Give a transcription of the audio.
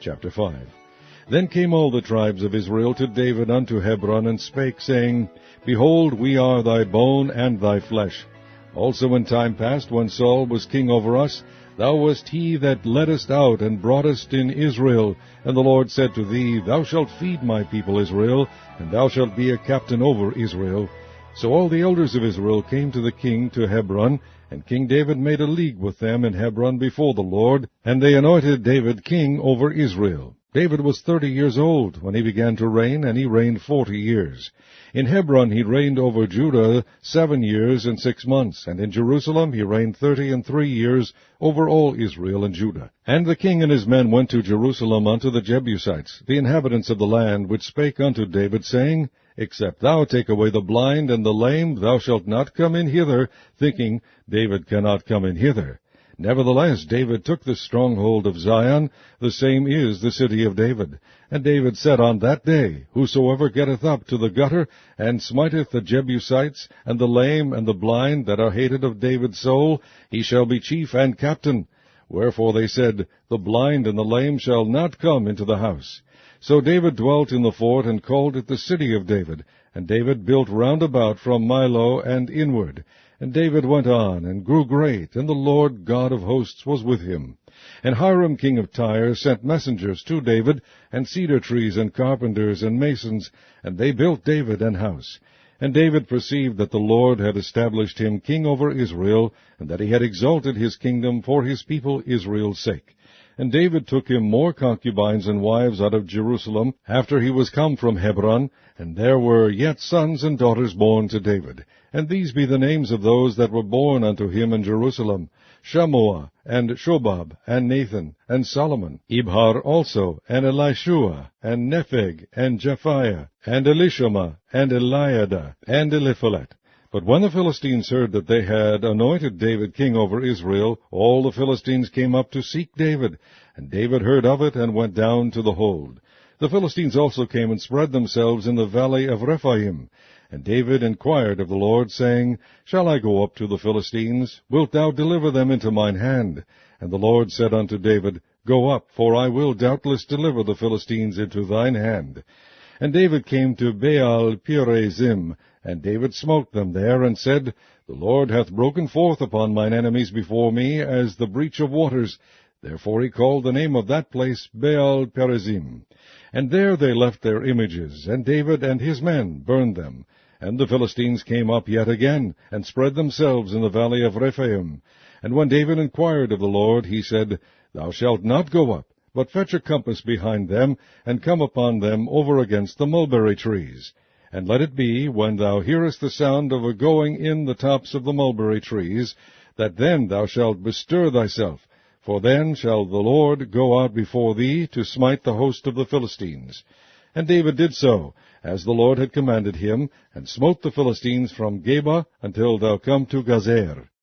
Chapter 5. Then came all the tribes of Israel to David unto Hebron, and spake, saying, Behold, we are thy bone and thy flesh. Also in time past, when Saul was king over us, thou wast he that leddest out and broughtest in Israel. And the Lord said to thee, Thou shalt feed my people Israel, and thou shalt be a captain over Israel. So all the elders of Israel came to the king to Hebron, and King David made a league with them in Hebron before the Lord, and they anointed David king over Israel. David was 30 years old when he began to reign, and he reigned 40 years. In Hebron he reigned over Judah 7 years and 6 months, and in Jerusalem he reigned 33 years over all Israel and Judah. And the king and his men went to Jerusalem unto the Jebusites, the inhabitants of the land, which spake unto David, saying, Except thou take away the blind and the lame, thou shalt not come in hither, thinking, David cannot come in hither. Nevertheless, David took the stronghold of Zion, the same is the city of David. And David said on that day, Whosoever getteth up to the gutter, and smiteth the Jebusites, and the lame, and the blind, that are hated of David's soul, he shall be chief and captain. Wherefore they said, The blind and the lame shall not come into the house. So David dwelt in the fort, and called it the city of David. And David built round about from Millo and inward. And David went on, and grew great, and the Lord God of hosts was with him. And Hiram king of Tyre sent messengers to David, and cedar trees, and carpenters, and masons, and they built David an house. And David perceived that the Lord had established him king over Israel, and that he had exalted his kingdom for his people Israel's sake. And David took him more concubines and wives out of Jerusalem, after he was come from Hebron, and there were yet sons and daughters born to David. And these be the names of those that were born unto him in Jerusalem: Shammua, and Shobab, and Nathan, and Solomon, Ibhar also, and Elishua, and Nepheg, and Japhiah, and Elishama, and Eliada, and Eliphalet. But when the Philistines heard that they had anointed David king over Israel, all the Philistines came up to seek David. And David heard of it, and went down to the hold. The Philistines also came and spread themselves in the valley of Rephaim. And David inquired of the Lord, saying, Shall I go up to the Philistines? Wilt thou deliver them into mine hand? And the Lord said unto David, Go up, for I will doubtless deliver the Philistines into thine hand. And David came to Baal Perazim, and David smote them there, and said, The Lord hath broken forth upon mine enemies before me, as the breach of waters. Therefore he called the name of that place Baal Perazim. And there they left their images, and David and his men burned them. And the Philistines came up yet again, and spread themselves in the valley of Rephaim. And when David inquired of the Lord, he said, Thou shalt not go up, but fetch a compass behind them, and come upon them over against the mulberry trees. And let it be, when thou hearest the sound of a going in the tops of the mulberry trees, that then thou shalt bestir thyself, for then shall the Lord go out before thee to smite the host of the Philistines. And David did so, as the Lord had commanded him, and smote the Philistines from Geba until thou come to Gazer.